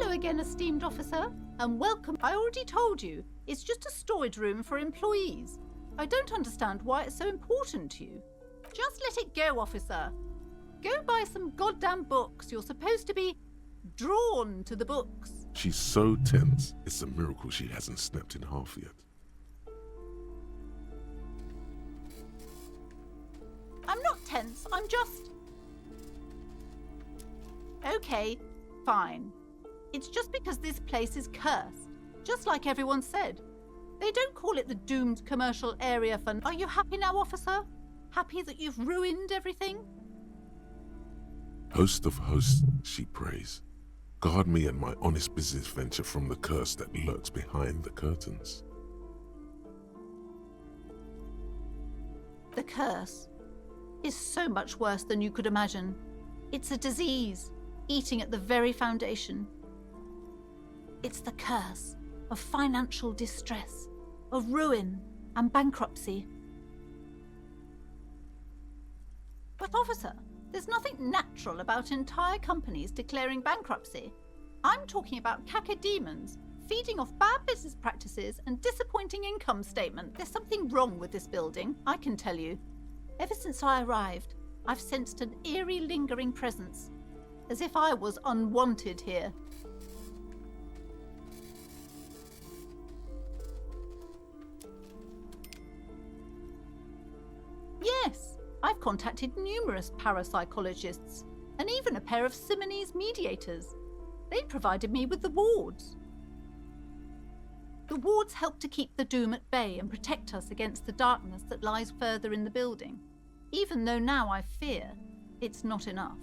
Hello again, esteemed officer, and welcome. I already told you, it's just a storage room for employees. I don't understand why it's so important to you. Just let it go, officer. Go buy some goddamn books. You're supposed to be drawn to the books. She's so tense, it's a miracle she hasn't snapped in half yet. I'm not tense, I'm just... Okay, fine. It's just because this place is cursed, just like everyone said. They don't call it the doomed commercial area for... Are you happy now, officer? Happy that you've ruined everything? Host of hosts, she prays. Guard me and my honest business venture from the curse that lurks behind the curtains. The curse is so much worse than you could imagine. It's a disease, eating at the very foundation. It's the curse of financial distress, of ruin and bankruptcy. But officer, there's nothing natural about entire companies declaring bankruptcy. I'm talking about cacodemons feeding off bad business practices and disappointing income statement. There's something wrong with this building, I can tell you. Ever since I arrived, I've sensed an eerie lingering presence, as if I was unwanted here. Yes, I've contacted numerous parapsychologists and even a pair of Simonese mediators. They provided me with the wards. The wards help to keep the doom at bay and protect us against the darkness that lies further in the building, even though now I fear it's not enough.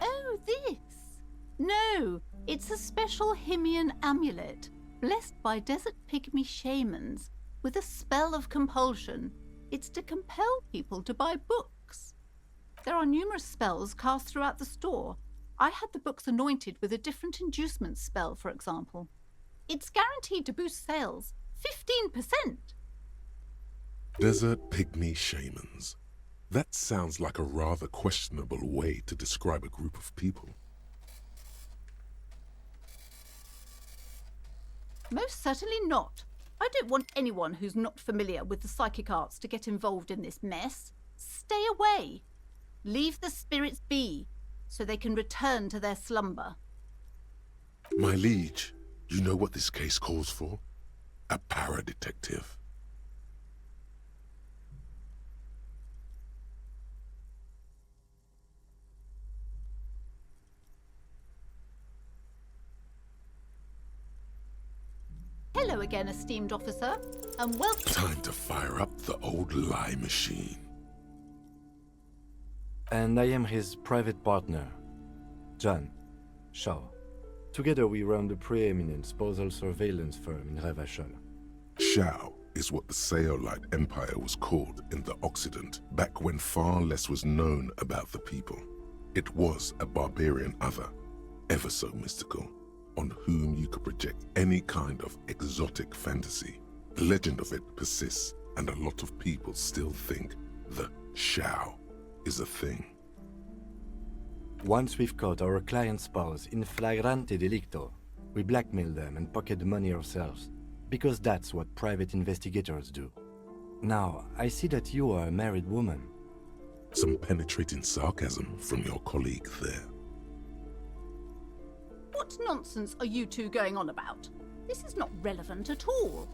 Oh, this? No, it's a special Himian amulet, blessed by desert pygmy shamans with a spell of compulsion. It's to compel people to buy books. There are numerous spells cast throughout the store. I had the books anointed with a different inducement spell, for example. It's guaranteed to boost sales 15%. Desert pygmy shamans. That sounds like a rather questionable way to describe a group of people. Most certainly not. I don't want anyone who's not familiar with the psychic arts to get involved in this mess. Stay away. Leave the spirits be, so they can return to their slumber. My liege, you know what this case calls for? A para-detective. Hello again, esteemed officer, and welcome. Time to fire up the old lie machine. And I am his private partner, John Shaw. Together we run the preeminent postal surveillance firm in Revachol. Shao is what the Saolite Empire was called in the Occident, back when far less was known about the people. It was a barbarian other, ever so mystical, on whom you could project any kind of exotic fantasy. The legend of it persists, and a lot of people still think the Shao is a thing. Once we've caught our client's spouse in flagrante delicto, we blackmail them and pocket the money ourselves, because that's what private investigators do. Now, I see that you are a married woman. Some penetrating sarcasm from your colleague there. What nonsense are you two going on about? This is not relevant at all.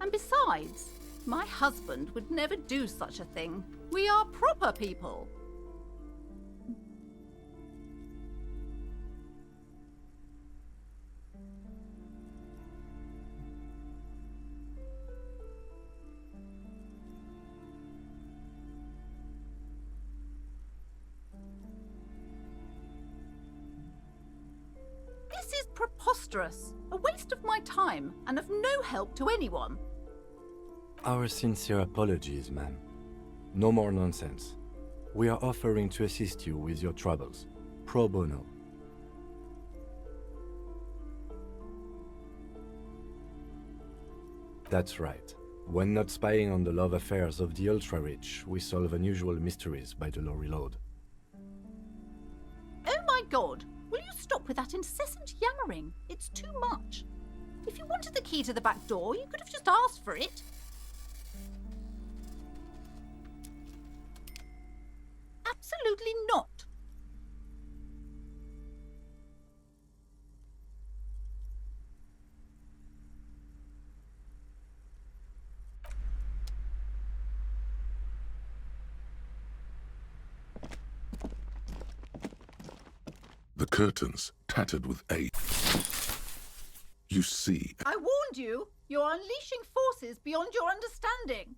And besides, my husband would never do such a thing. We are proper people. This is preposterous, a waste of my time and of no help to anyone. Our sincere apologies, ma'am. No more nonsense. We are offering to assist you with your troubles, pro bono. That's right. When not spying on the love affairs of the ultra-rich, we solve unusual mysteries by the low reload. Oh my God! Will you stop with that incessant yammering? It's too much. If you wanted the key to the back door, you could have just asked for it. Absolutely not. The curtains tattered with age. You see, I warned you. You're unleashing forces beyond your understanding.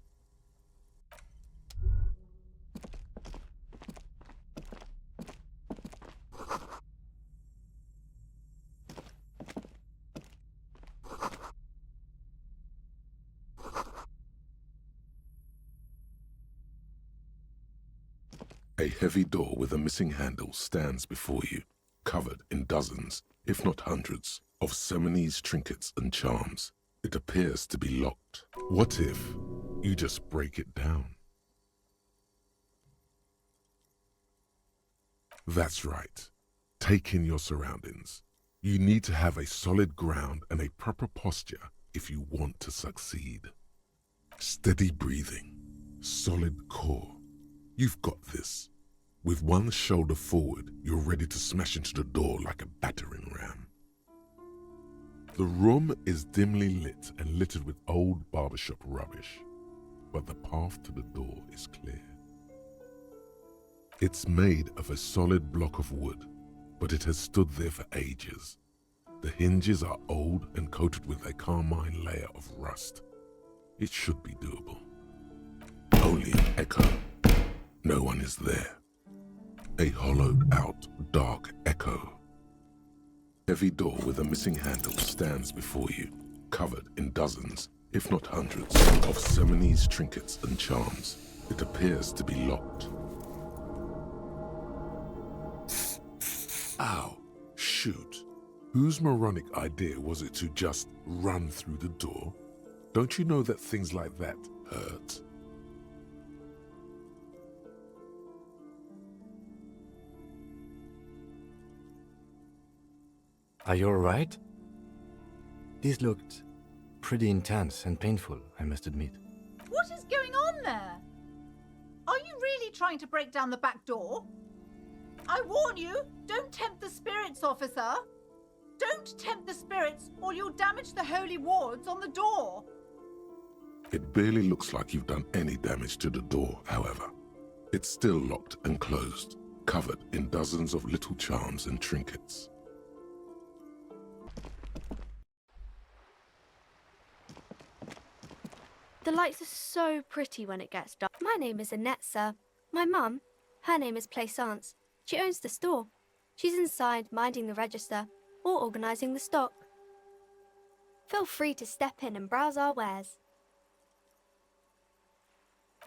a heavy door with a missing handle stands before you, covered in dozens, if not hundreds, of Seminese trinkets and charms. It appears to be locked. What if you just break it down? That's right. Take in your surroundings. You need to have a solid ground and a proper posture if you want to succeed. Steady breathing, solid core. You've got this. With one shoulder forward, you're ready to smash into the door like a battering ram. The room is dimly lit and littered with old barbershop rubbish, but the path to the door is clear. It's made of a solid block of wood, but it has stood there for ages. The hinges are old and coated with a carmine layer of rust. It should be doable. Only an echo. No one is there. A hollowed-out, dark echo. Heavy door with a missing handle stands before you, covered in dozens, if not hundreds, of Seminese trinkets and charms. It appears to be locked. Ow, shoot. Whose moronic idea was it to just run through the door? Don't you know that things like that hurt? Are you alright? This looked pretty intense and painful, I must admit. What is going on there? Are you really trying to break down the back door? I warn you, don't tempt the spirits, officer. Don't tempt the spirits, or you'll damage the holy wards on the door. It barely looks like you've done any damage to the door, however. It's still locked and closed, covered in dozens of little charms and trinkets. The lights are so pretty when it gets dark. My name is Annette, sir. My mum, her name is Plaisance. She owns the store. She's inside minding the register or organising the stock. Feel free to step in and browse our wares.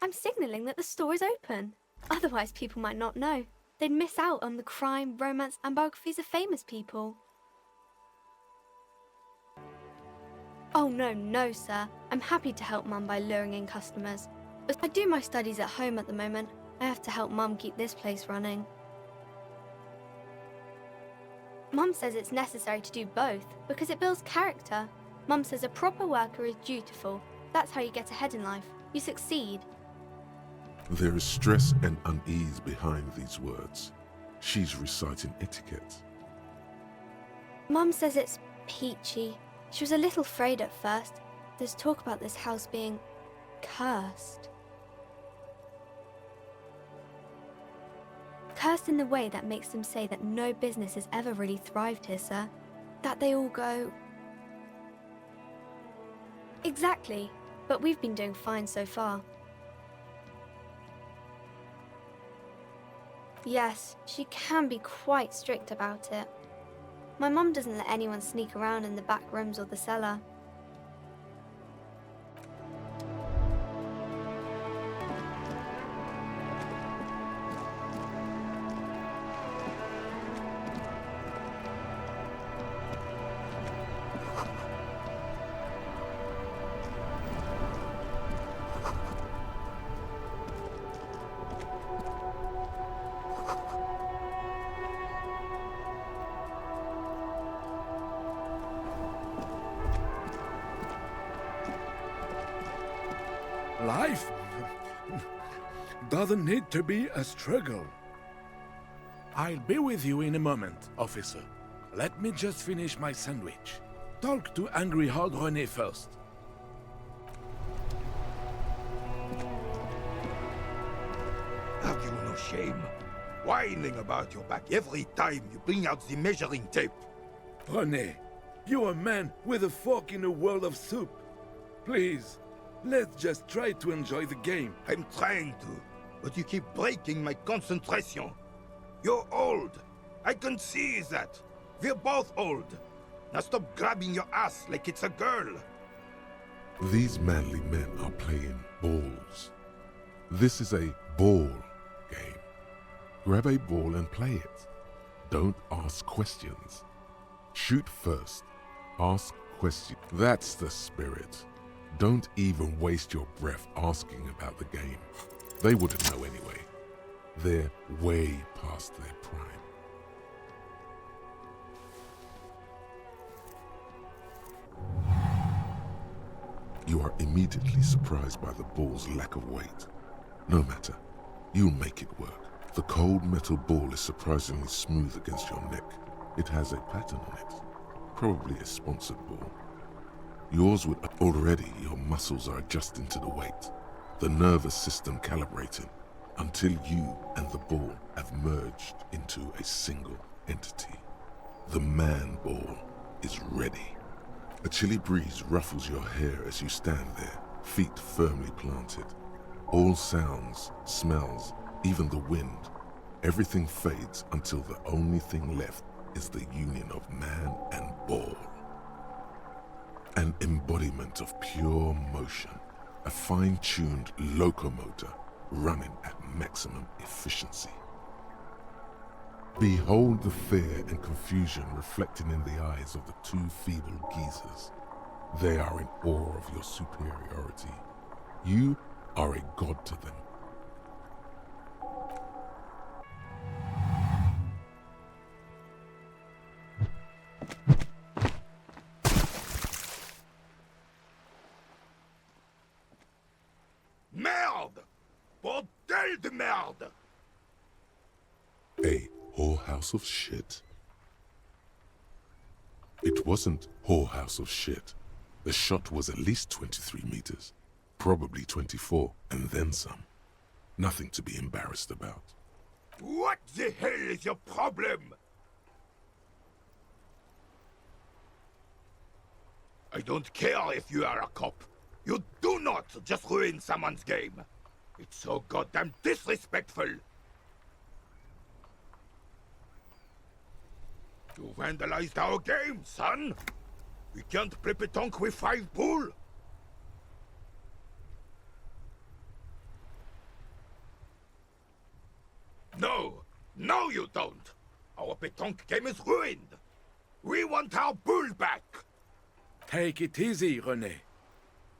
I'm signalling that the store is open. Otherwise people might not know. They'd miss out on the crime, romance and biographies of famous people. Oh no, sir. I'm happy to help Mum by luring in customers. But I do my studies at home at the moment. I have to help Mum keep this place running. Mum says it's necessary to do both because it builds character. Mum says a proper worker is dutiful. That's how you get ahead in life. You succeed. There is stress and unease behind these words. She's reciting etiquette. Mum says it's peachy. She was a little afraid at first. There's talk about this house being cursed. Cursed in the way that makes them say that no business has ever really thrived here, sir. That they all go... Exactly, but we've been doing fine so far. Yes, she can be quite strict about it. My mum doesn't let anyone sneak around in the back rooms or the cellar. Life doesn't need to be a struggle. I'll be with you in a moment, officer. Let me just finish my sandwich. Talk to Angry Hog René first. Have you no shame? Whining about your back every time you bring out the measuring tape. René, you're a man with a fork in a world of soup. Please, let's just try to enjoy the game. I'm trying to, but you keep breaking my concentration. You're old. I can see that. We're both old. Now stop grabbing your ass like it's a girl. These manly men are playing balls. This is a ball game. Grab a ball and play it. Don't ask questions. Shoot first. Ask questions. That's the spirit. Don't even waste your breath asking about the game. They wouldn't know anyway. They're way past their prime. You are immediately surprised by the ball's lack of weight. No matter, you'll make it work. The cold metal ball is surprisingly smooth against your neck. It has a pattern on it, probably a sponsored ball. Yours would already, your muscles are adjusting to the weight, the nervous system calibrating, until you and the ball have merged into a single entity. The man ball is ready. A chilly breeze ruffles your hair as you stand there, feet firmly planted. All sounds, smells, even the wind, everything fades until the only thing left is the union of man and ball. An embodiment of pure motion, a fine-tuned locomotor running at maximum efficiency. Behold the fear and confusion reflecting in the eyes of the two feeble geezers. They are in awe of your superiority. You are a god to them. Merde! Bordel de merde! A whorehouse of shit? It wasn't whorehouse of shit. The shot was at least 23 meters, probably 24, and then some. Nothing to be embarrassed about. What the hell is your problem? I don't care if you are a cop. You do not just ruin someone's game. It's so goddamn disrespectful. You vandalized our game, son. We can't play pétanque with 5 bull. No, you don't. Our pétanque game is ruined. We want our bull back. Take it easy, René.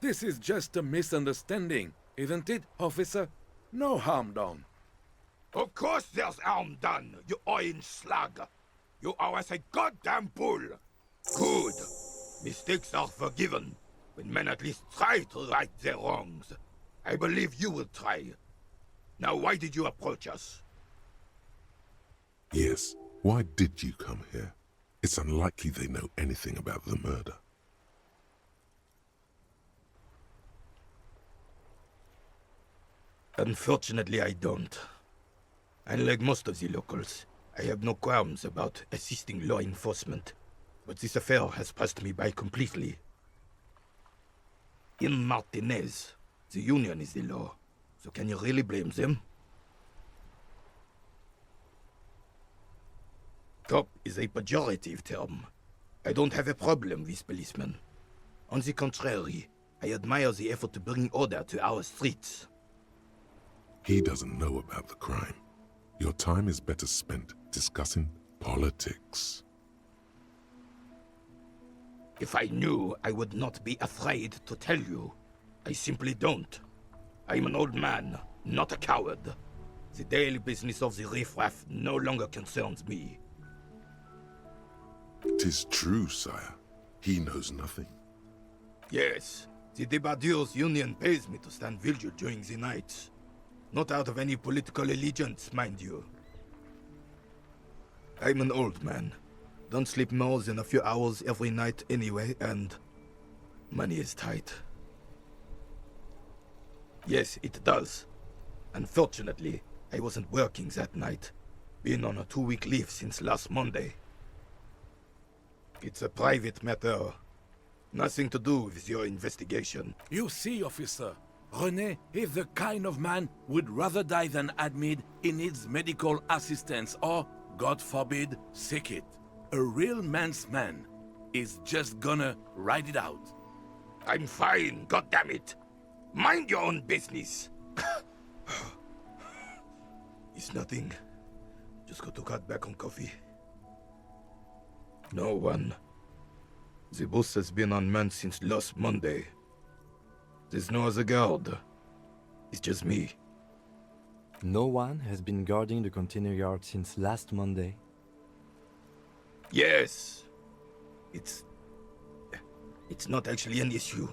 This is just a misunderstanding, isn't it, officer? No harm done. Of course there's harm done, you orange slug. You owe us a goddamn bull. Good. Mistakes are forgiven, when men at least try to right their wrongs. I believe you will try. Now, why did you approach us? Yes, why did you come here? It's unlikely they know anything about the murder. Unfortunately, I don't. Unlike most of the locals, I have no qualms about assisting law enforcement. But this affair has passed me by completely. In Martinez, the Union is the law. So can you really blame them? Cop is a pejorative term. I don't have a problem with policemen. On the contrary, I admire the effort to bring order to our streets. He doesn't know about the crime. Your time is better spent discussing politics. If I knew, I would not be afraid to tell you. I simply don't. I'm an old man, not a coward. The daily business of the riffraff no longer concerns me. 'Tis true, sire. He knows nothing. Yes, The Debardeurs union pays me to stand vigil during the nights. Not out of any political allegiance, mind you. I'm an old man. Don't sleep more than a few hours every night anyway, and money is tight. Yes, it does. Unfortunately, I wasn't working that night. Been on a 2-week leave since last Monday. It's a private matter. Nothing to do with your investigation. You see, officer, René is the kind of man would rather die than admit he needs medical assistance or, God forbid, sick it. A real man's man is just gonna ride it out. I'm fine, goddammit. Mind your own business. It's nothing. Just got to cut back on coffee. No one. The bus has been unmanned since last Monday. There's no other guard. It's just me. No one has been guarding the container yard since last Monday. Yes. It's not actually an issue.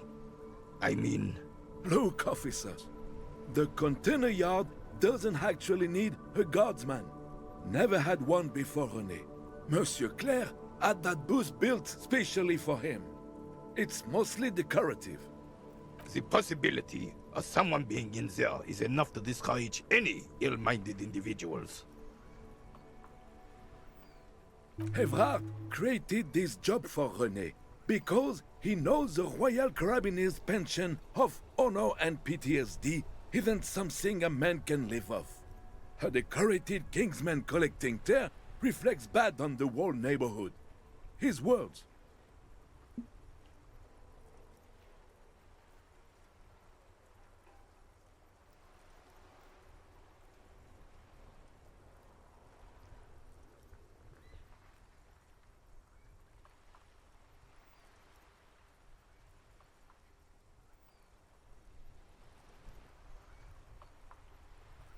I mean... Look, officer. The container yard doesn't actually need a guardsman. Never had one before René. Monsieur Claire had that booth built specially for him. It's mostly decorative. The possibility of someone being in there is enough to discourage any ill-minded individuals. Evrard created this job for René because he knows the Royal Carabiniers' pension of honor and PTSD isn't something a man can live off. A decorated kingsman collecting tear reflects bad on the whole neighborhood. His words.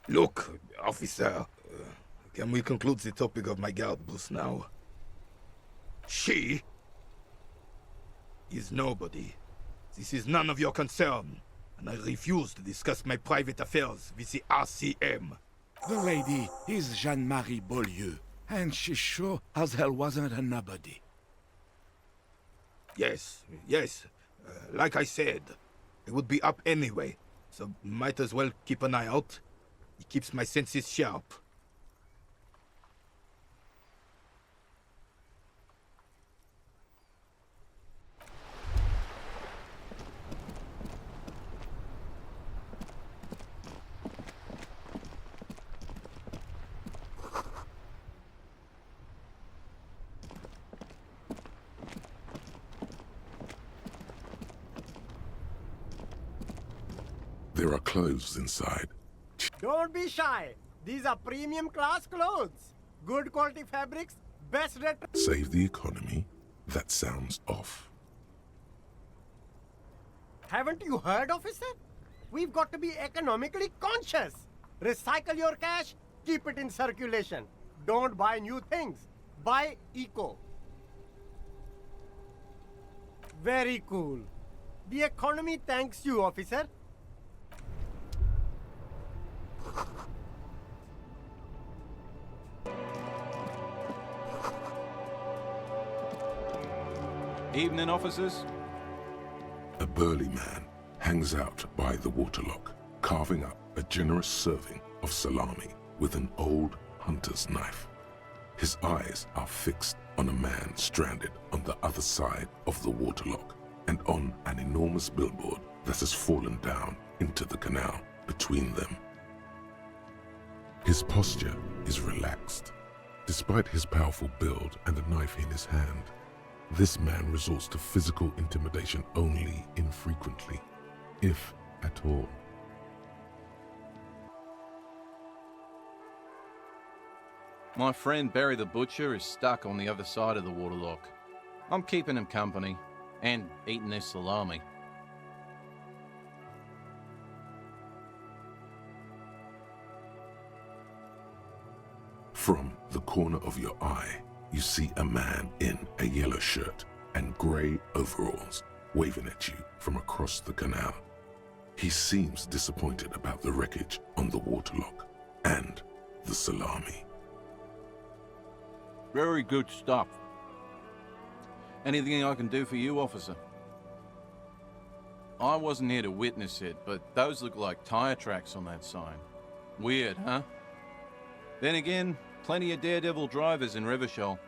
Look, officer, can we conclude the topic of my guard booth now? She is nobody. This is none of your concern, and I refuse to discuss my private affairs with the RCM. The lady is Jeanne-Marie Beaulieu, and she sure as hell wasn't a nobody. Yes, like I said, it would be up anyway, so might as well keep an eye out. It keeps my senses sharp. There are clothes inside. Don't be shy. These are premium class clothes. Good quality fabrics, best rate. Save the economy? That sounds off. Haven't you heard, officer? We've got to be economically conscious. Recycle your cash, keep it in circulation. Don't buy new things. Buy eco. Very cool. The economy thanks you, officer. Evening, officers. A burly man hangs out by the waterlock, carving up a generous serving of salami with an old hunter's knife. His eyes are fixed on a man stranded on the other side of the waterlock and on an enormous billboard that has fallen down into the canal between them. His posture is relaxed. Despite his powerful build and a knife in his hand, this man resorts to physical intimidation only infrequently, if at all. My friend Barry the Butcher is stuck on the other side of the waterlock. I'm keeping him company and eating their salami. From the corner of your eye, you see a man in a yellow shirt and grey overalls waving at you from across the canal. He seems disappointed about the wreckage on the waterlock and the salami. Very good stuff. Anything I can do for you, officer? I wasn't here to witness it, but those look like tire tracks on that sign. Weird, huh? Then again, plenty of daredevil drivers in Revachol.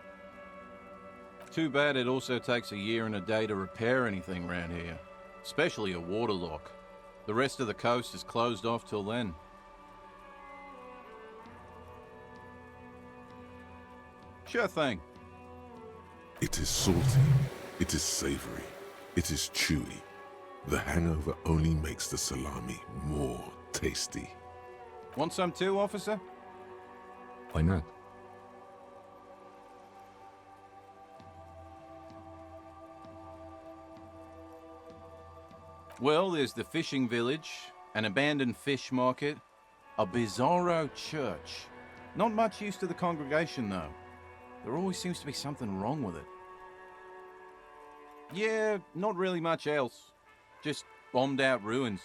Too bad it also takes a year and a day to repair anything around here, especially a waterlock. The rest of the coast is closed off till then. Sure thing. It is salty, it is savory, it is chewy. The hangover only makes the salami more tasty. Want some too, officer? Why not? Well, there's the fishing village, an abandoned fish market, a bizarro church. Not much use to the congregation, though. There always seems to be something wrong with it. Yeah, not really much else. Just bombed out ruins.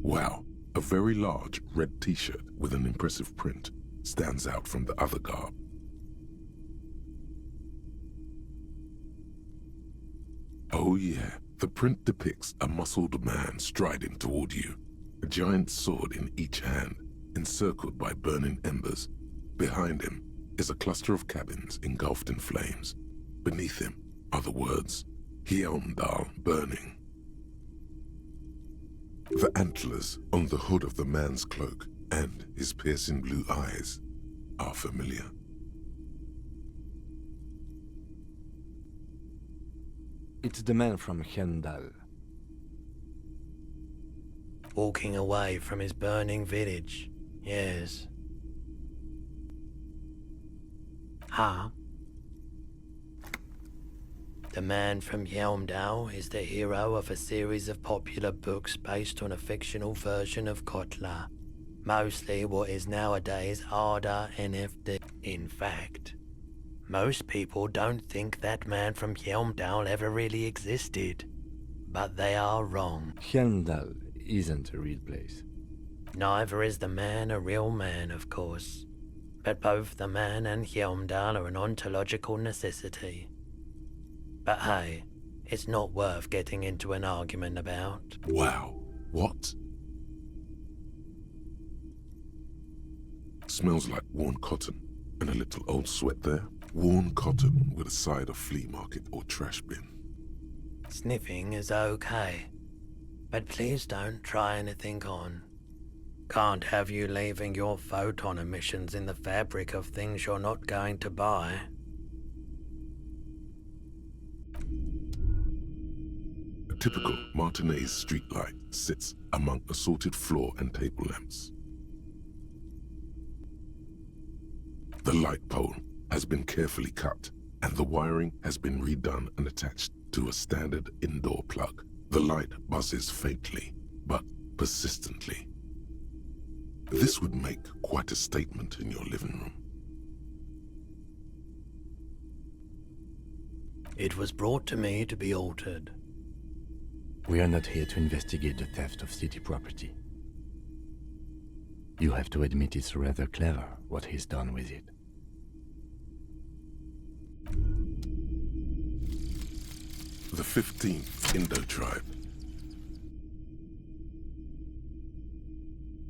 Wow, a very large red t-shirt with an impressive print stands out from the other garb. Oh yeah, the print depicts a muscled man striding toward you, a giant sword in each hand, encircled by burning embers. Behind him is a cluster of cabins engulfed in flames. Beneath him are the words, Hjelmdal burning. The antlers on the hood of the man's cloak and his piercing blue eyes are familiar. It's the man from Hjelmdal. Walking away from his burning village, yes. Ah. The man from Hjelmdal is the hero of a series of popular books based on a fictional version of Kotla, mostly what is nowadays Arda NFD. In fact, most people don't think that man from Hjelmdal ever really existed, but they are wrong. Hjelmdal isn't a real place. Neither is the man a real man, of course, but both the man and Hjelmdal are an ontological necessity. But hey, it's not worth getting into an argument about. Wow, what? Smells like worn cotton and a little old sweat there. Worn cotton with a side of flea market or trash bin. Sniffing is okay, but please don't try anything on. Can't have you leaving your photon emissions in the fabric of things you're not going to buy. A typical Martinez streetlight sits among assorted floor and table lamps. The light pole has been carefully cut, and the wiring has been redone and attached to a standard indoor plug. The light buzzes faintly, but persistently. This would make quite a statement in your living room. It was brought to me to be altered. We are not here to investigate the theft of city property. You have to admit it's rather clever what he's done with it. The 15th Indo tribe.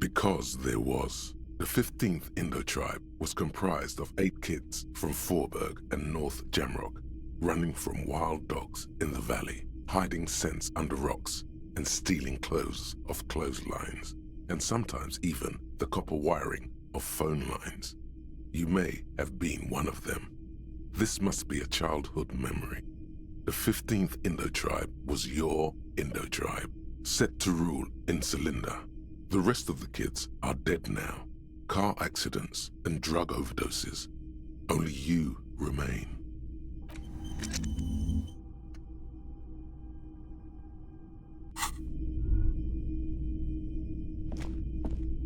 Because there was. The 15th Indo tribe was comprised of 8 kids from Forberg and North Jamrock, running from wild dogs in the valley, hiding scents under rocks, and stealing clothes off clotheslines, and sometimes even the copper wiring of phone lines. You may have been one of them. This must be a childhood memory. The 15th Indo tribe was your Indo tribe, set to rule in Cylinder. The rest of the kids are dead now. Car accidents and drug overdoses. Only you remain.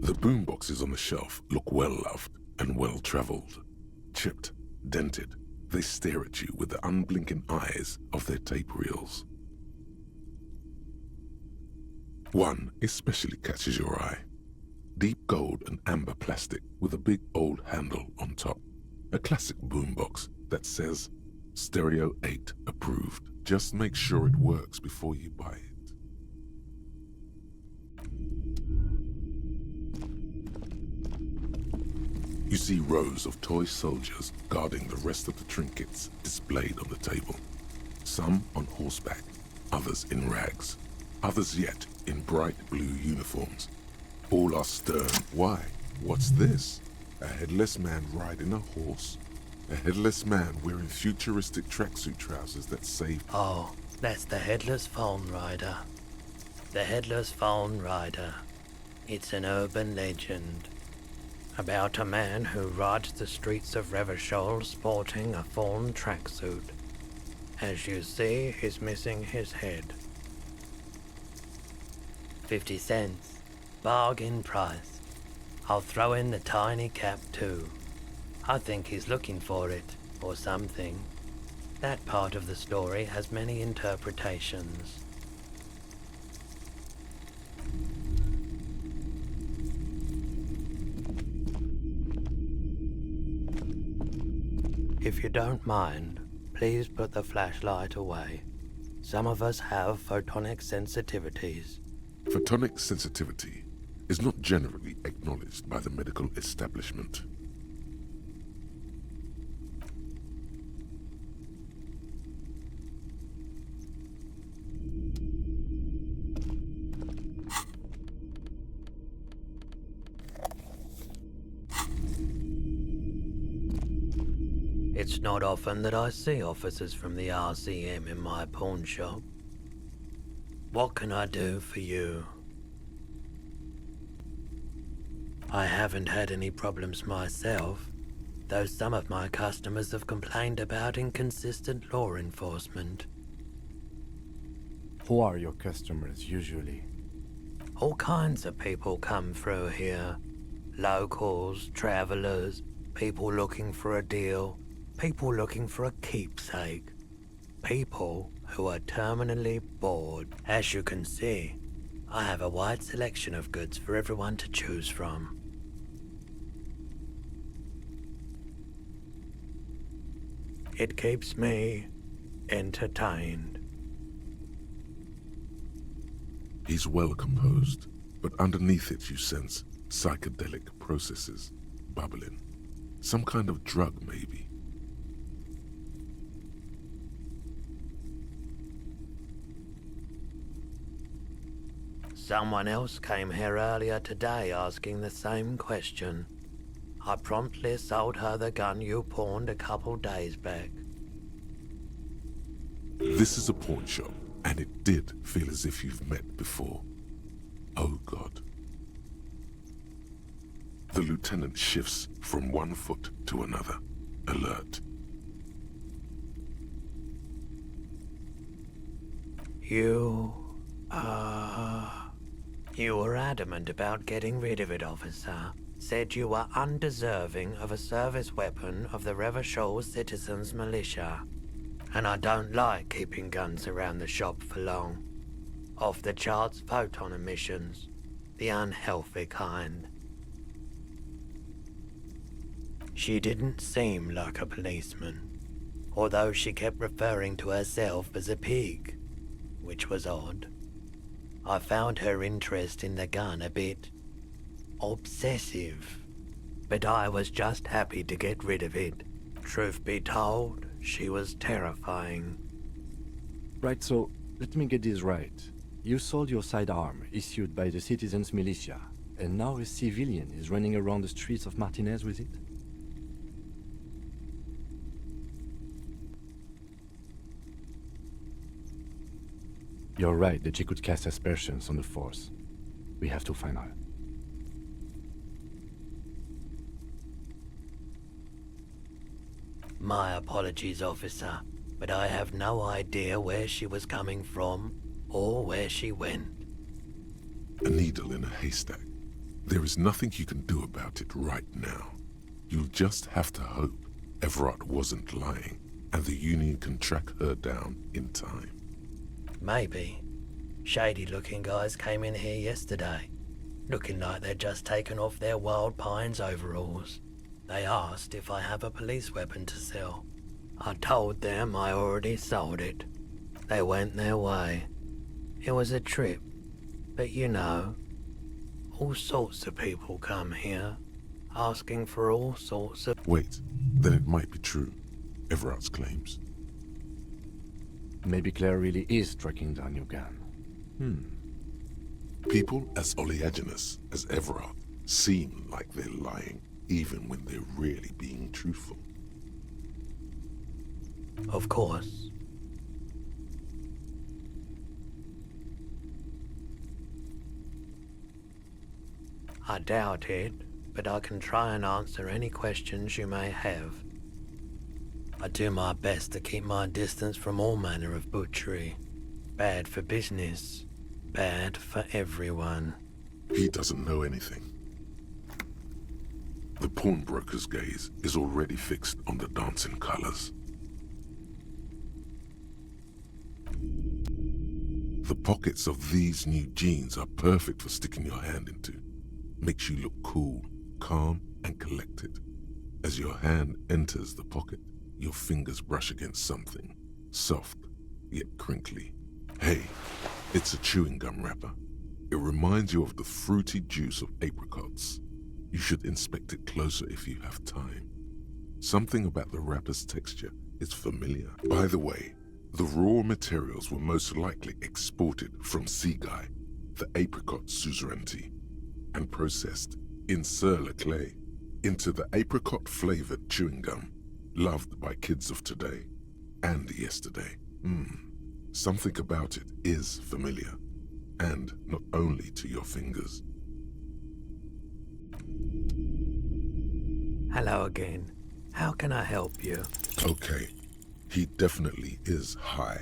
The boomboxes on the shelf look well-loved and well-traveled. Chipped, dented, they stare at you with the unblinking eyes of their tape reels. One especially catches your eye. Deep gold and amber plastic with a big old handle on top. A classic boombox that says, Stereo 8 approved. Just make sure it works before you buy it. You see rows of toy soldiers guarding the rest of the trinkets displayed on the table. Some on horseback, others in rags, others yet in bright blue uniforms. All are stern. Why? What's this? A headless man riding a horse? A headless man wearing futuristic tracksuit trousers that save... Oh, that's the Headless Phone Rider. The Headless Phone Rider. It's an urban legend about a man who rides the streets of Revachol sporting a fawn tracksuit. As you see, he's missing his head. 50 cents. Bargain price. I'll throw in the tiny cap too. I think he's looking for it, or something. That part of the story has many interpretations. If you don't mind, please put the flashlight away. Some of us have photonic sensitivities. Photonic sensitivity is not generally acknowledged by the medical establishment. It's not often that I see officers from the RCM in my pawn shop. What can I do for you? I haven't had any problems myself, though some of my customers have complained about inconsistent law enforcement. Who are your customers usually? All kinds of people come through here. Locals, travelers, people looking for a deal, people looking for a keepsake. People who are terminally bored. As you can see, I have a wide selection of goods for everyone to choose from. It keeps me entertained. He's well composed, but underneath it you sense psychedelic processes bubbling. Some kind of drug, maybe. Someone else came here earlier today asking the same question. I promptly sold her the gun you pawned a couple days back. This is a pawn shop, and it did feel as if you've met before. Oh God. The lieutenant shifts from one foot to another, alert. You were adamant about getting rid of it, officer. Said you were undeserving of a service weapon of the Revachol Citizens Militia. And I don't like keeping guns around the shop for long. Off the charts photon emissions. The unhealthy kind. She didn't seem like a policeman, although she kept referring to herself as a pig, which was odd. I found her interest in the gun a bit obsessive, but I was just happy to get rid of it. Truth be told, she was terrifying. Right, so let me get this right. You sold your sidearm issued by the Citizens Militia, and now a civilian is running around the streets of Martinez with it? You're right that she could cast aspersions on the Force. We have to find her. My apologies, officer, but I have no idea where she was coming from or where she went. A needle in a haystack. There is nothing you can do about it right now. You'll just have to hope Everard wasn't lying and the Union can track her down in time. Maybe. Shady-looking guys came in here yesterday, looking like they'd just taken off their Wild Pines overalls. They asked if I have a police weapon to sell. I told them I already sold it. They went their way. It was a trip, but you know, all sorts of people come here, asking for all sorts of... Wait, then it might be true. Everard's claims. Maybe Claire really is tracking down your gun. People as oleaginous as Everard seem like they're lying, even when they're really being truthful. Of course. I doubt it, but I can try and answer any questions you may have. I do my best to keep my distance from all manner of butchery. Bad for business, bad for everyone. He doesn't know anything. The pawnbroker's gaze is already fixed on the dancing colors. The pockets of these new jeans are perfect for sticking your hand into. Makes you look cool, calm, and collected. As your hand enters the pocket, your fingers brush against something, soft, yet crinkly. Hey, it's a chewing gum wrapper. It reminds you of the fruity juice of apricots. You should inspect it closer if you have time. Something about the wrapper's texture is familiar. By the way, the raw materials were most likely exported from Seaguy, the apricot suzerainty, and processed in Sur-le-Clay into the apricot-flavored chewing gum loved by kids of today and yesterday. Something about it is familiar, and not only to your fingers. Hello again. How can I help you? Okay, he definitely is high.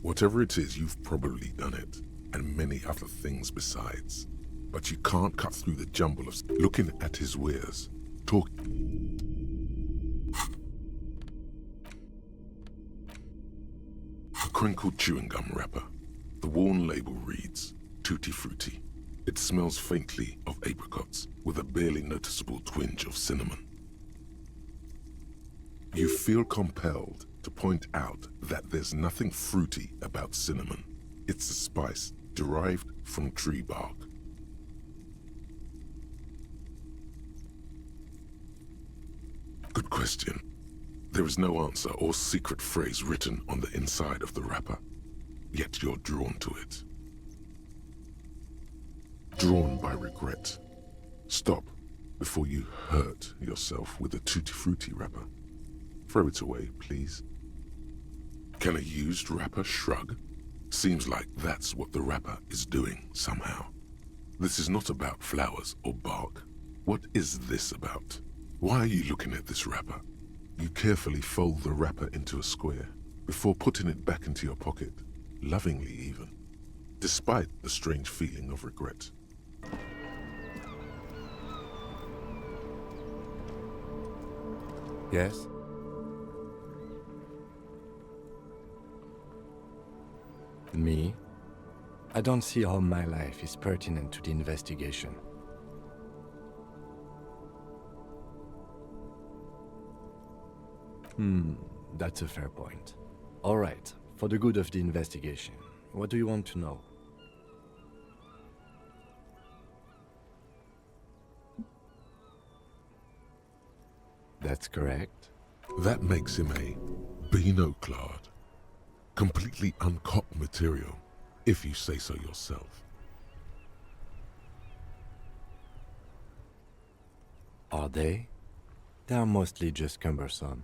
Whatever it is, you've probably done it, and many other things besides. But you can't cut through the jumble of looking at his wares, talking. A crinkled chewing gum wrapper. The worn label reads, Tutti Frutti. It smells faintly of apricots, with a barely noticeable twinge of cinnamon. You feel compelled to point out that there's nothing fruity about cinnamon. It's a spice derived from tree bark. Good question. There is no answer or secret phrase written on the inside of the wrapper, yet you're drawn to it. Drawn by regret. Stop before you hurt yourself with a Tutti Frutti wrapper. Throw it away, please. Can a used wrapper shrug? Seems like that's what the wrapper is doing somehow. This is not about flowers or bark. What is this about? Why are you looking at this wrapper? You carefully fold the wrapper into a square before putting it back into your pocket, lovingly even, despite the strange feeling of regret. Yes? Me? I don't see how my life is pertinent to the investigation. That's a fair point. All right, for the good of the investigation, what do you want to know? That's correct. That makes him a Beano-clad, completely uncopped material, if you say so yourself. Are they? They are mostly just cumbersome.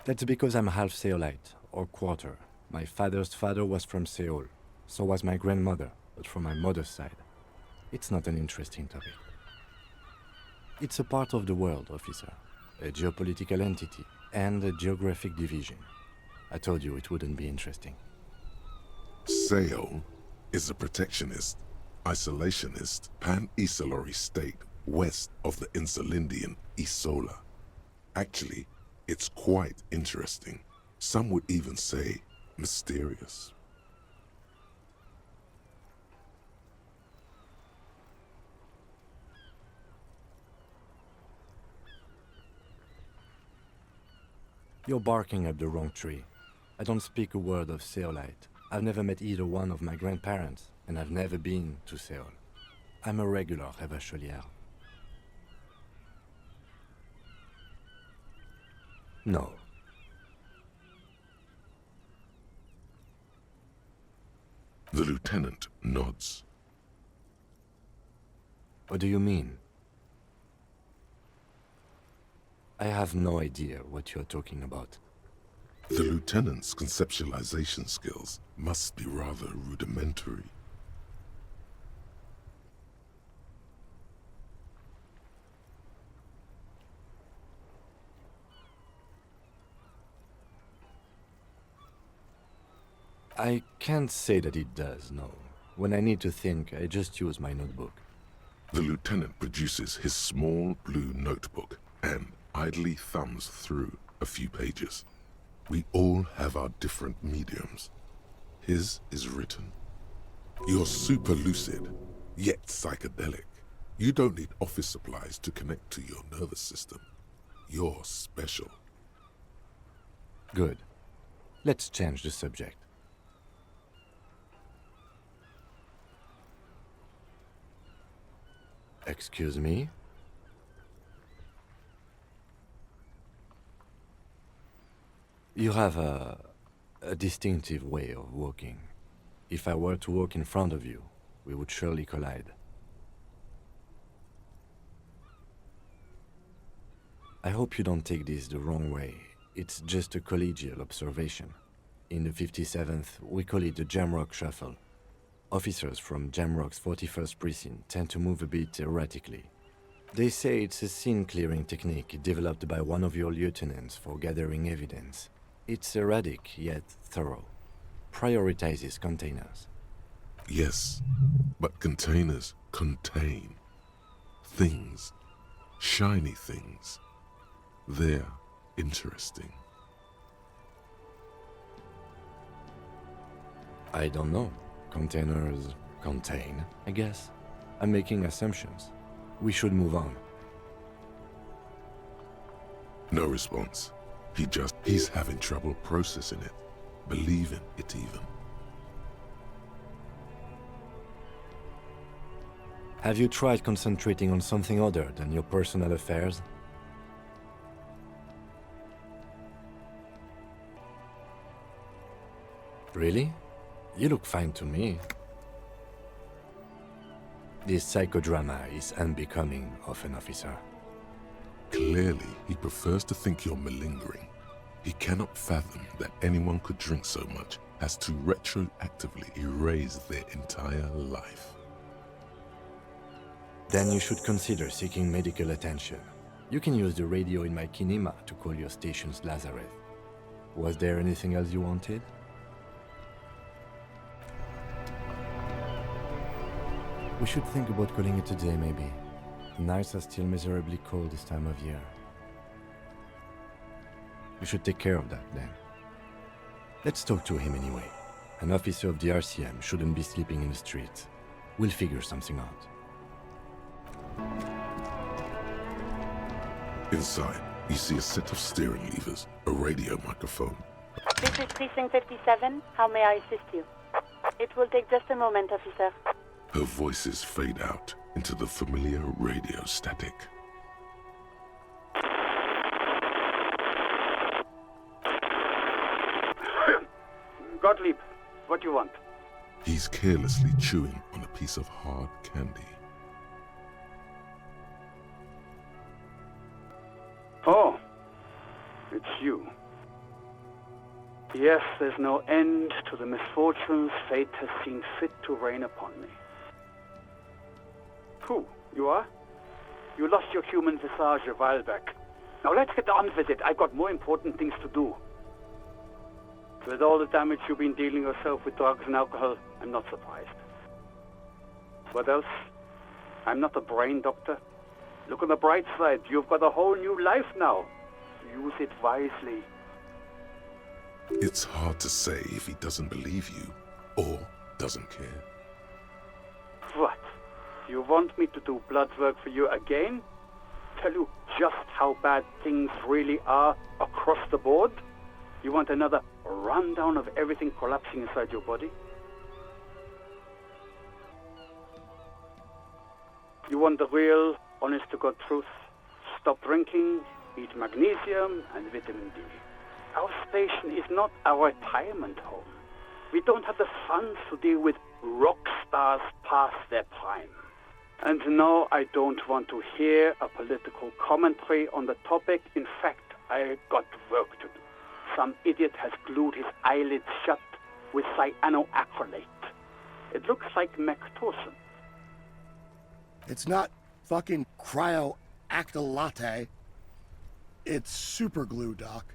That's because I'm half zeolite, or quarter, My father's father was from Seoul. So was my grandmother, but from my mother's side. It's not an interesting topic. It's a part of the world, officer. A geopolitical entity and a geographic division. I told you it wouldn't be interesting. Seoul is a protectionist, isolationist, pan-Isolari state west of the Insulindian Isola. Actually, it's quite interesting. Some would even say mysterious. You're barking up the wrong tree. I don't speak a word of Seolite. I've never met either one of my grandparents, and I've never been to Seoul. I'm a regular Revacholière. No. The lieutenant nods. What do you mean? I have no idea what you're talking about. The lieutenant's conceptualization skills must be rather rudimentary. I can't say that it does, no. When I need to think, I just use my notebook. The lieutenant produces his small blue notebook and idly thumbs through a few pages. We all have our different mediums. His is written. You're super lucid, yet psychedelic. You don't need office supplies to connect to your nervous system. You're special. Good. Let's change the subject. Excuse me? You have a distinctive way of walking. If I were to walk in front of you, we would surely collide. I hope you don't take this the wrong way. It's just a collegial observation. In the 57th, we call it the Jamrock Shuffle. Officers from Jamrock's 41st Precinct tend to move a bit erratically. They say it's a scene-clearing technique developed by one of your lieutenants for gathering evidence. It's erratic, yet thorough. Prioritizes containers. Yes, but containers contain things, shiny things. They're interesting. I don't know. Containers contain, I guess. I'm making assumptions. We should move on. No response. He's having trouble processing it, believing it even. Have you tried concentrating on something other than your personal affairs? Really? You look fine to me. This psychodrama is unbecoming of an officer. Clearly, he prefers to think you're malingering. He cannot fathom that anyone could drink so much as to retroactively erase their entire life. Then you should consider seeking medical attention. You can use the radio in my kinema to call your station's Lazareth. Was there anything else you wanted? We should think about calling it a day, maybe. The nights are still miserably cold this time of year. We should take care of that, then. Let's talk to him anyway. An officer of the RCM shouldn't be sleeping in the streets. We'll figure something out. Inside, you see a set of steering levers, a radio microphone. This is Precinct 57. How may I assist you? It will take just a moment, officer. Her voices fade out into the familiar radio static. Gottlieb, what do you want? He's carelessly chewing on a piece of hard candy. Oh, it's you. Yes, there's no end to the misfortunes fate has seen fit to rain upon me. Who? You are? You lost your human visage a while back. Now let's get on with it. I've got more important things to do. With all the damage you've been dealing yourself with drugs and alcohol, I'm not surprised. What else? I'm not a brain doctor. Look on the bright side. You've got a whole new life now. Use it wisely. It's hard to say if he doesn't believe you or doesn't care. What? You want me to do blood work for you again? Tell you just how bad things really are across the board? You want another rundown of everything collapsing inside your body? You want the real, honest-to-God truth? Stop drinking, eat magnesium and vitamin D. Our station is not our retirement home. We don't have the funds to deal with rock stars past their prime. And no, I don't want to hear a political commentary on the topic. In fact, I got work to do. Some idiot has glued his eyelids shut with cyanoacrylate. It looks like Mactorson. It's not fucking cryoacrylate. It's super glue, Doc.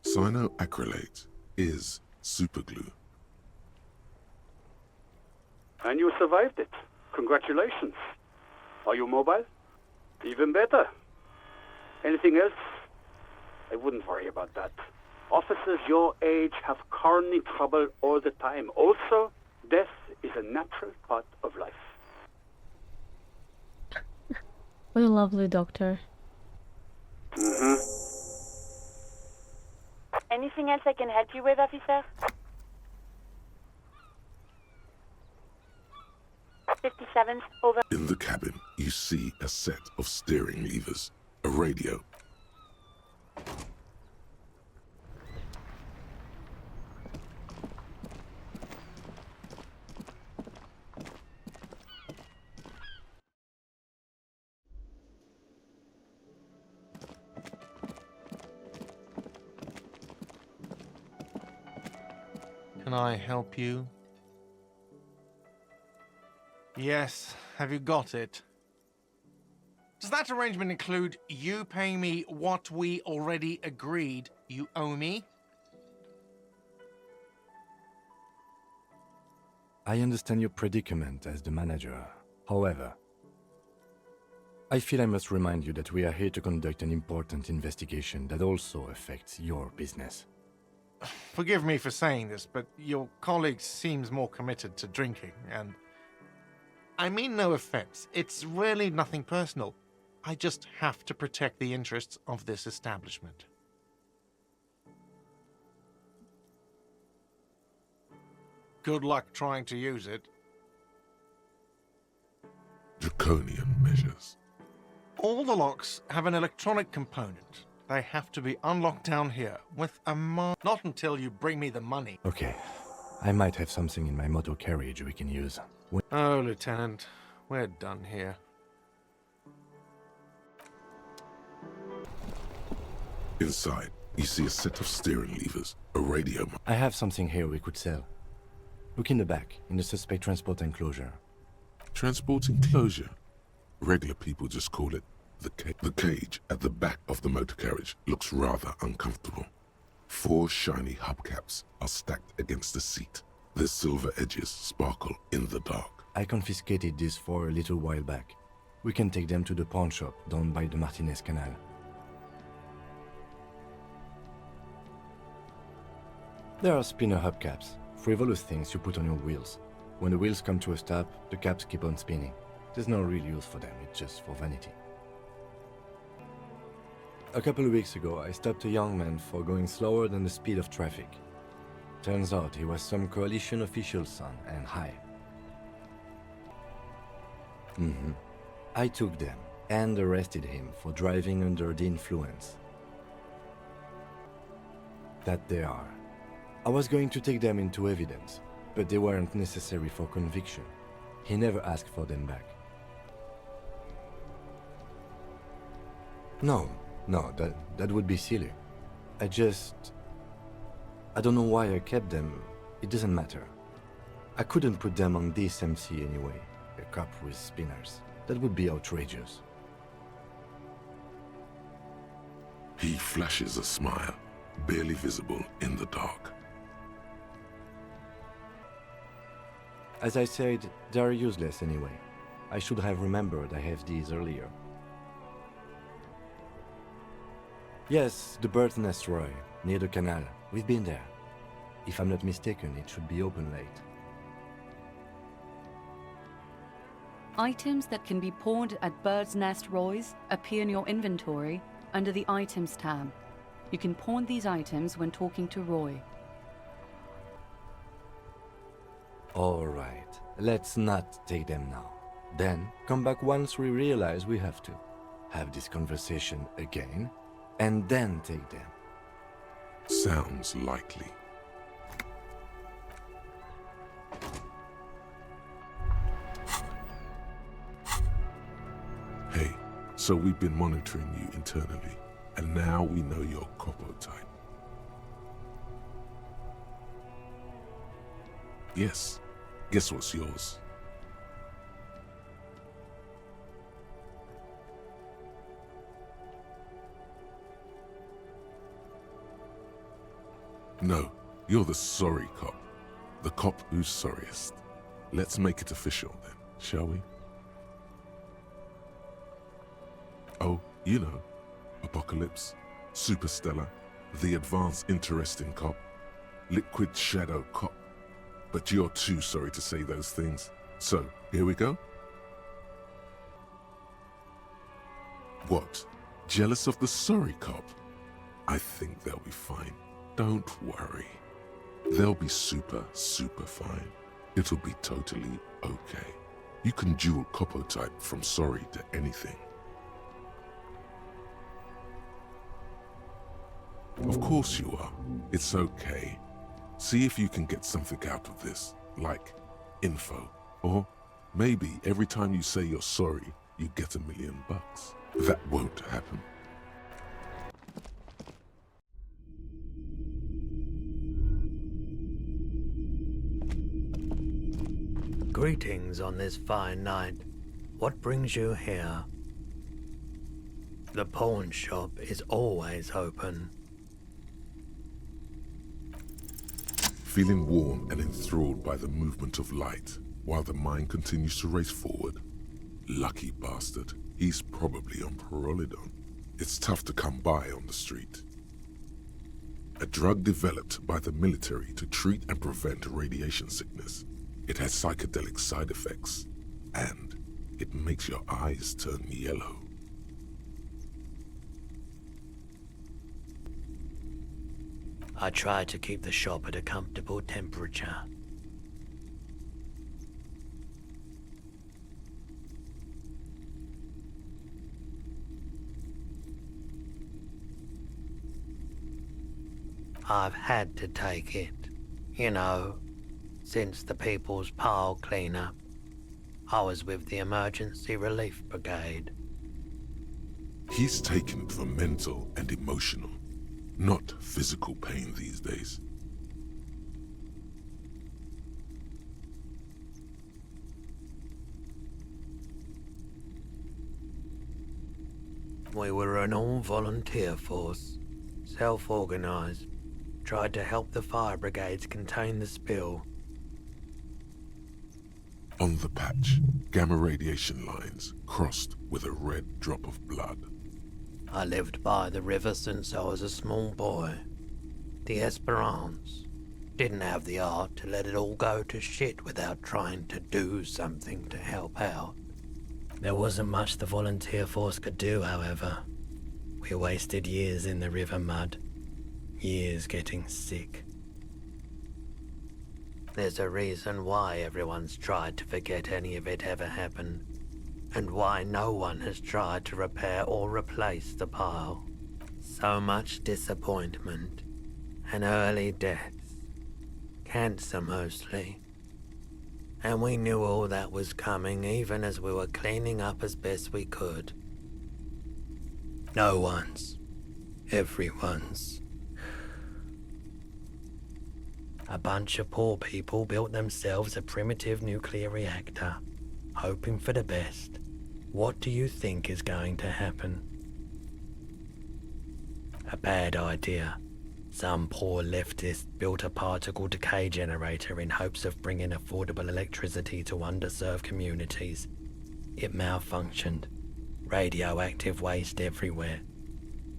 Cyanoacrylate is superglue. And you survived it. Congratulations. Are you mobile? Even better. Anything else? I wouldn't worry about that. Officers your age have coronary trouble all the time. Also, death is a natural part of life. What a lovely doctor. Anything else I can help you with, officer? 57, over. In the cabin, you see a set of steering levers, a radio. Can I help you? Yes, have you got it? Does that arrangement include you paying me what we already agreed you owe me? I understand your predicament as the manager. However, I feel I must remind you that we are here to conduct an important investigation that also affects your business. Forgive me for saying this, but your colleague seems more committed to drinking, and I mean no offense. It's really nothing personal. I just have to protect the interests of this establishment. Good luck trying to use it. Draconian measures. All the locks have an electronic component. They have to be unlocked down here with a not until you bring me the money. Okay, I might have something in my motor carriage we can use. Oh, Lieutenant, we're done here. Inside, you see a set of steering levers, a radio. I have something here we could sell. Look in the back, in the suspect transport enclosure. Transport enclosure? Regular people just call it the cage at the back of the motor carriage looks rather uncomfortable. 4 shiny hubcaps are stacked against the seat. Their silver edges sparkle in the dark. I confiscated these 4 a little while back. We can take them to the pawn shop down by the Martinez Canal. There are spinner hubcaps, frivolous things you put on your wheels. When the wheels come to a stop, the caps keep on spinning. There's no real use for them, it's just for vanity. A couple of weeks ago, I stopped a young man for going slower than the speed of traffic. Turns out he was some coalition official's son and high. I took them and arrested him for driving under the influence. That they are. I was going to take them into evidence, but they weren't necessary for conviction. He never asked for them back. No, that would be silly. I just I don't know why I kept them. It doesn't matter. I couldn't put them on this MC anyway. A cop with spinners. That would be outrageous. He flashes a smile, barely visible in the dark. As I said, they are useless anyway. I should have remembered I have these earlier. Yes, the bird's nest, Roy, near the canal. We've been there. If I'm not mistaken, it should be open late. Items that can be pawned at Bird's Nest Roy's appear in your inventory under the Items tab. You can pawn these items when talking to Roy. Alright, let's not take them now. Then, come back once we realize we have to. Have this conversation again, and then take them. Sounds likely. Hey, so we've been monitoring you internally, and now we know your Copo type. Yes, guess what's yours? No, you're the sorry cop. The cop who's sorriest. Let's make it official then, shall we? Oh, you know, Apocalypse, Superstellar, the advanced interesting cop, liquid shadow cop. But you're too sorry to say those things. So, here we go? What? Jealous of the sorry cop? I think they'll be fine. Don't worry. They'll be super fine. It'll be totally okay. You can dual Copo type from sorry to anything. Of course you are. It's okay. See if you can get something out of this, like info. Or maybe every time you say you're sorry, you get $1 million. That won't happen. Greetings on this fine night. What brings you here? The pawn shop is always open. Feeling warm and enthralled by the movement of light, while the mind continues to race forward. Lucky bastard, he's probably on Parolidon. It's tough to come by on the street. A drug developed by the military to treat and prevent radiation sickness. It has psychedelic side effects, and it makes your eyes turn yellow. I try to keep the shop at a comfortable temperature. I've had to take it, you know, since the People's Pile cleanup. I was with the Emergency Relief Brigade. He's taken it for mental and emotional, not physical pain these days. We were an all-volunteer force, self-organized, tried to help the fire brigades contain the spill. On the patch, gamma radiation lines crossed with a red drop of blood. I lived by the river since I was a small boy. The Esperance didn't have the art to let it all go to shit without trying to do something to help out. There wasn't much the volunteer force could do, however. We wasted years in the river mud, years getting sick. There's a reason why everyone's tried to forget any of it ever happened, and why no one has tried to repair or replace the pile. So much disappointment, and early deaths. Cancer mostly. And we knew all that was coming even as we were cleaning up as best we could. No one's. Everyone's. A bunch of poor people built themselves a primitive nuclear reactor, hoping for the best. What do you think is going to happen? A bad idea. Some poor leftist built a particle decay generator in hopes of bringing affordable electricity to underserved communities. It malfunctioned. Radioactive waste everywhere.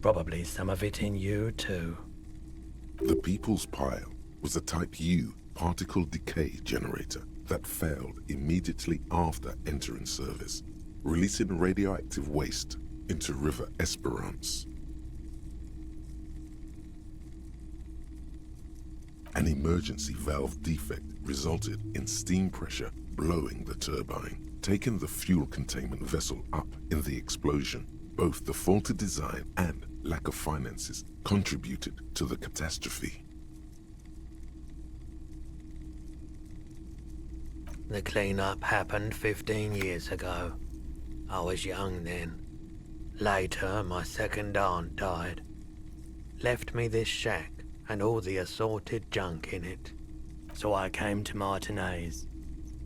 Probably some of it in you too. The People's Pile was a Type U particle decay generator that failed immediately after entering service, releasing radioactive waste into River Esperance. An emergency valve defect resulted in steam pressure blowing the turbine, taking the fuel containment vessel up in the explosion. Both the faulty design and lack of finances contributed to the catastrophe. The cleanup happened 15 years ago. I was young then. Later, my second aunt died. Left me this shack and all the assorted junk in it. So I came to Martinez.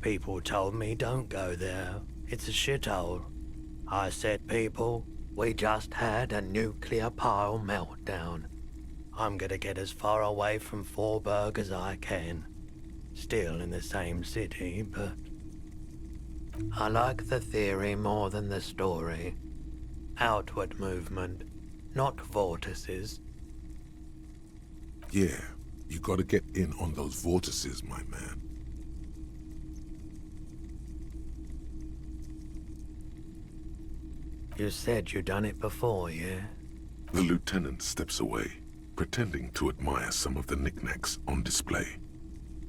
People told me don't go there. It's a shithole. I said, people, we just had a nuclear pile meltdown. I'm gonna get as far away from Forburg as I can. Still in the same city, but I like the theory more than the story. Outward movement, not vortices. Yeah, you gotta get in on those vortices, my man. You said you'd done it before, yeah? The lieutenant steps away, pretending to admire some of the knickknacks on display.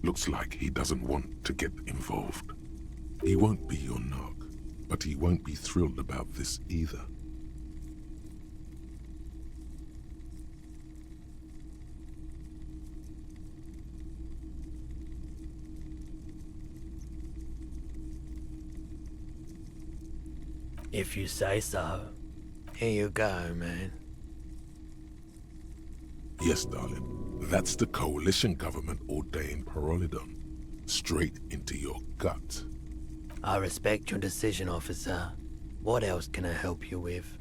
Looks like he doesn't want to get involved. He won't be your knock, but he won't be thrilled about this either. If you say so. Here you go, man. Yes, darling. That's the coalition government ordained Parolidon. Straight into your gut. I respect your decision, officer. What else can I help you with?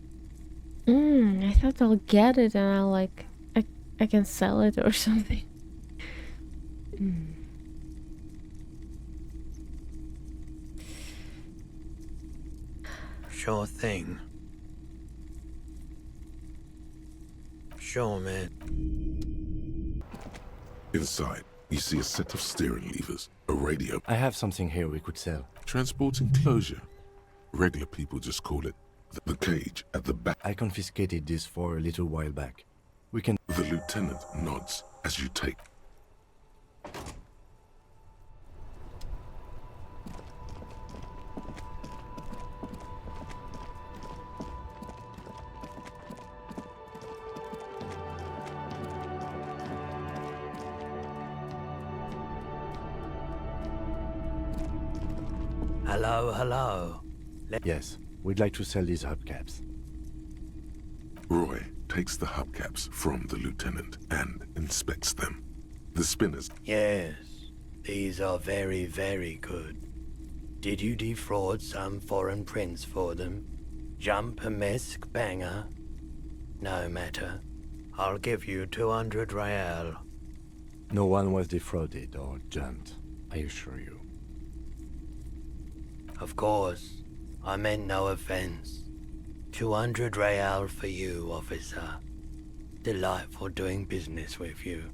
I thought I'll get it and I'll like I can sell it or something. Sure thing. Sure, man. Inside, you see a set of steering levers, a radio. I have something here we could sell. Transport enclosure. Regular people just call it the cage at the back. I confiscated this for a little while back. We can... The lieutenant nods as you take. Hello, hello. Yes, we'd like to sell these hubcaps. Roy takes the hubcaps from the lieutenant and inspects them. The spinners. Yes, these are very, very good. Did you defraud some foreign prince for them? Jump-a-mesque banger? No matter. I'll give you 200 real. No one was defrauded or jumped, I assure you. Of course, I meant no offense. 200 real for you, officer. Delightful doing business with you.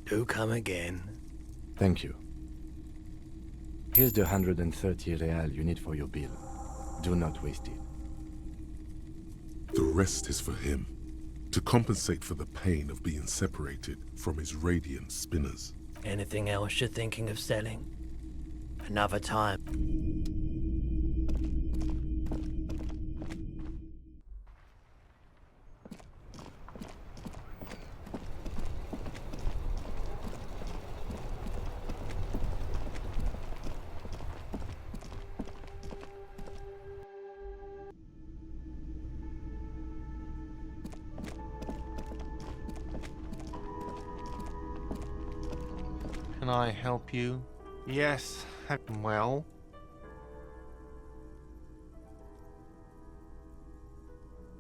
Do come again. Thank you. Here's the 130 real you need for your bill. Do not waste it. The rest is for him, to compensate for the pain of being separated from his radiant spinners. Anything else you're thinking of selling? Another time. can I help you? Yes, well...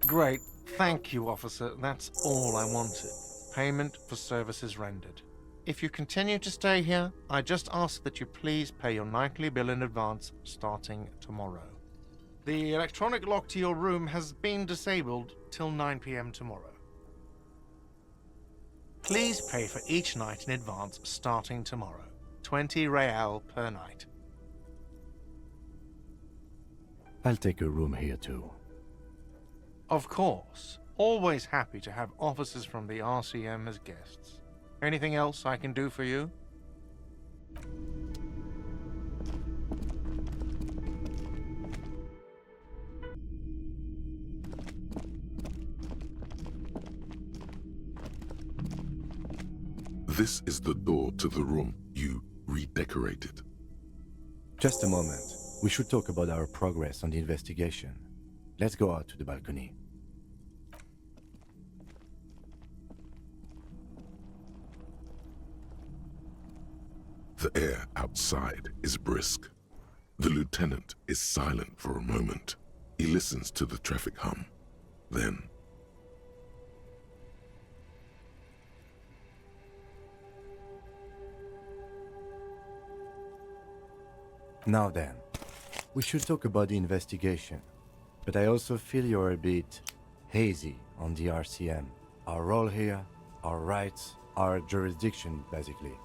Great. Thank you, officer. That's all I wanted. Payment for services rendered. If you continue to stay here, I just ask that you please pay your nightly bill in advance starting tomorrow. The electronic lock to your room has been disabled till 9 p.m. tomorrow. Please pay for each night in advance starting tomorrow. 20 real per night. I'll take a room here too. Of course. Always happy to have officers from the RCM as guests. Anything else I can do for you? This is the door to the room you redecorated. Just a moment. We should talk about our progress on the investigation. Let's go out to the balcony. The air outside is brisk. The lieutenant is silent for a moment. He listens to the traffic hum. Then... Now then, we should talk about the investigation. But I also feel you're a bit hazy on the RCM. Our role here, our rights, our jurisdiction, basically.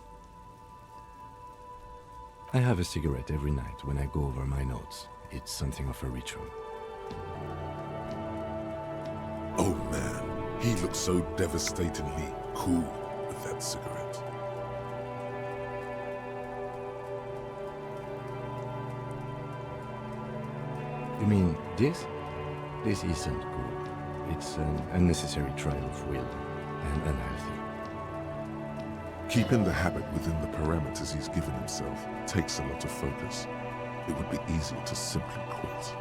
I have a cigarette every night when I go over my notes. It's something of a ritual. Oh man, he looks so devastatingly cool with that cigarette. You mean this? This isn't cool. It's an unnecessary trial of will and unhealthy. Keeping the habit within the parameters he's given himself takes a lot of focus. It would be easy to simply quit.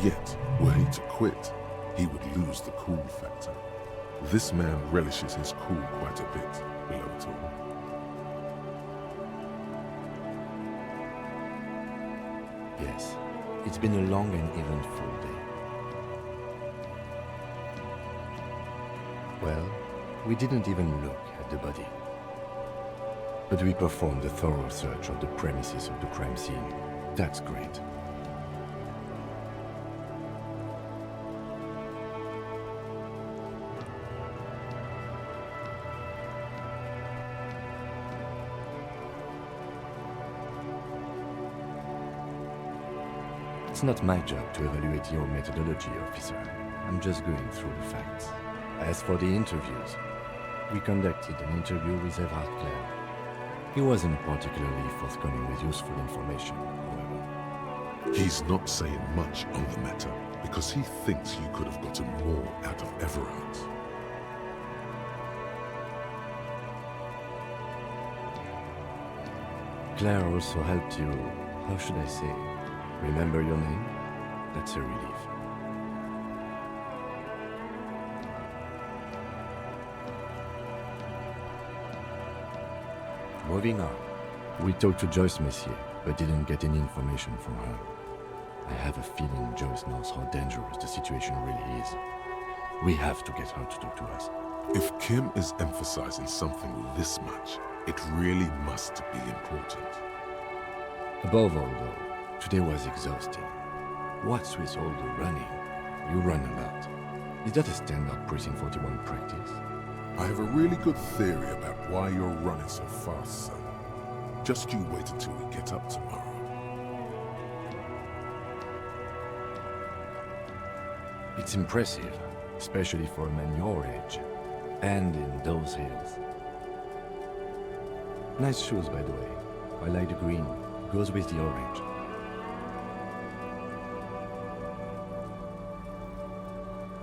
Yet, were he to quit, he would lose the cool factor. This man relishes his cool quite a bit, below it all. Yes, it's been a long and eventful day. Well, we didn't even look at the body. But we performed a thorough search of the premises of the crime scene. That's great. It's not my job to evaluate your methodology, officer. I'm just going through the facts. As for the interviews, we conducted an interview with Everard Clare. He wasn't particularly forthcoming with useful information, however. He's not saying much on the matter because he thinks you could have gotten more out of Everard. Claire also helped you, how should I say, remember your name? That's a relief. Moving on. We talked to Joyce Messier, but didn't get any information from her. I have a feeling Joyce knows how dangerous the situation really is. We have to get her to talk to us. If Kim is emphasizing something this much, it really must be important. Above all, though, today was exhausting. What's with all the running? You run a lot. Is that a standard Precinct 41 practice? I have a really good theory about why you're running so fast, son. Just you wait until we get up tomorrow. It's impressive, especially for a man your age, and in those hills. Nice shoes, by the way. I like the green. Goes with the orange.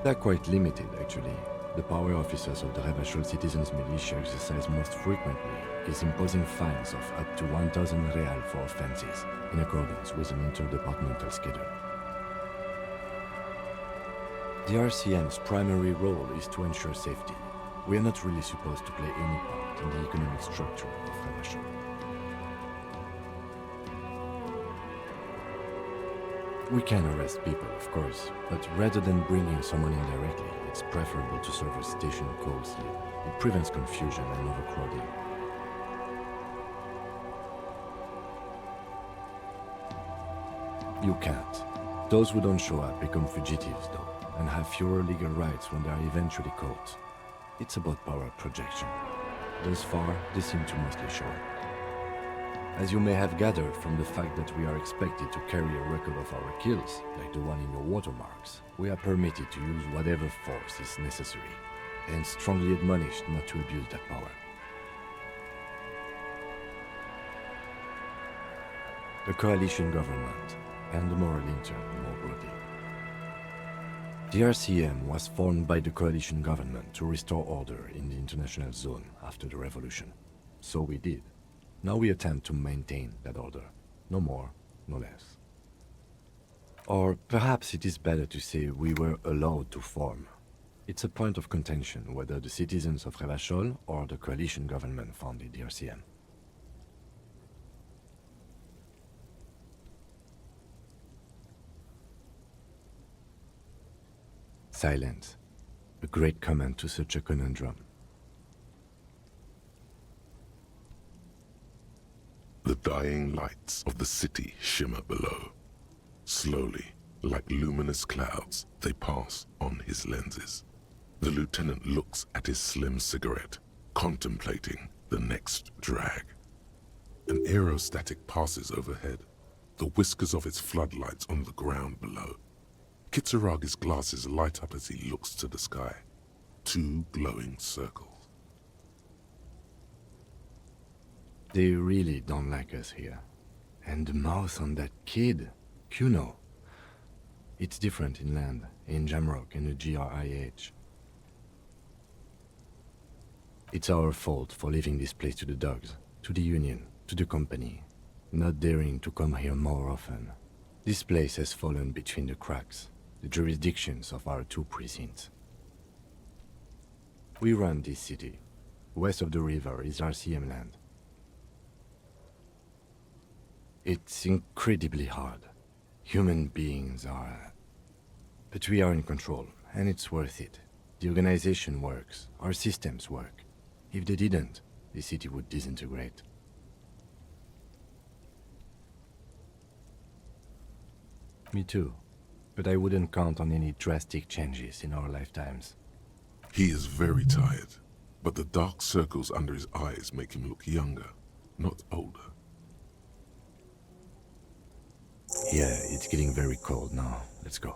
They're quite limited, actually. The power officers of the Rebachol Citizens Militia exercise most frequently is imposing fines of up to 1,000 real for offenses, in accordance with an interdepartmental schedule. The RCM's primary role is to ensure safety. We are not really supposed to play any part in the economic structure of Revachol. We can arrest people, of course, but rather than bringing someone in directly, it's preferable to serve a station closely. It prevents confusion and overcrowding. You can't. Those who don't show up become fugitives, though, and have fewer legal rights when they are eventually caught. It's about power projection. Thus far, they seem to mostly show up. As you may have gathered from the fact that we are expected to carry a record of our kills, like the one in your watermarks, we are permitted to use whatever force is necessary, and strongly admonished not to abuse that power. The coalition government, and the moral intern more broadly. The RCM was formed by the coalition government to restore order in the international zone after the revolution. So we did. Now we attempt to maintain that order. No more, no less. Or perhaps it is better to say we were allowed to form. It's a point of contention whether the citizens of Revachol or the coalition government founded the RCM. Silence. A great comment to such a conundrum. The dying lights of the city shimmer below. Slowly, like luminous clouds, they pass on his lenses. The lieutenant looks at his slim cigarette, contemplating the next drag. An aerostatic passes overhead, the whiskers of its floodlights on the ground below. Kitsurag's glasses light up as he looks to the sky. Two glowing circles. They really don't like us here. And the mouth on that kid, Kuno. It's different inland, in Jamrock and the GRIH. It's our fault for leaving this place to the dogs, to the Union, to the company, not daring to come here more often. This place has fallen between the cracks, the jurisdictions of our two precincts. We run this city. West of the river is RCM land. It's incredibly hard. Human beings are... But we are in control, and it's worth it. The organization works, our systems work. If they didn't, the city would disintegrate. Me too. But I wouldn't count on any drastic changes in our lifetimes. He is very tired, but the dark circles under his eyes make him look younger, not older. Yeah, it's getting very cold now. Let's go.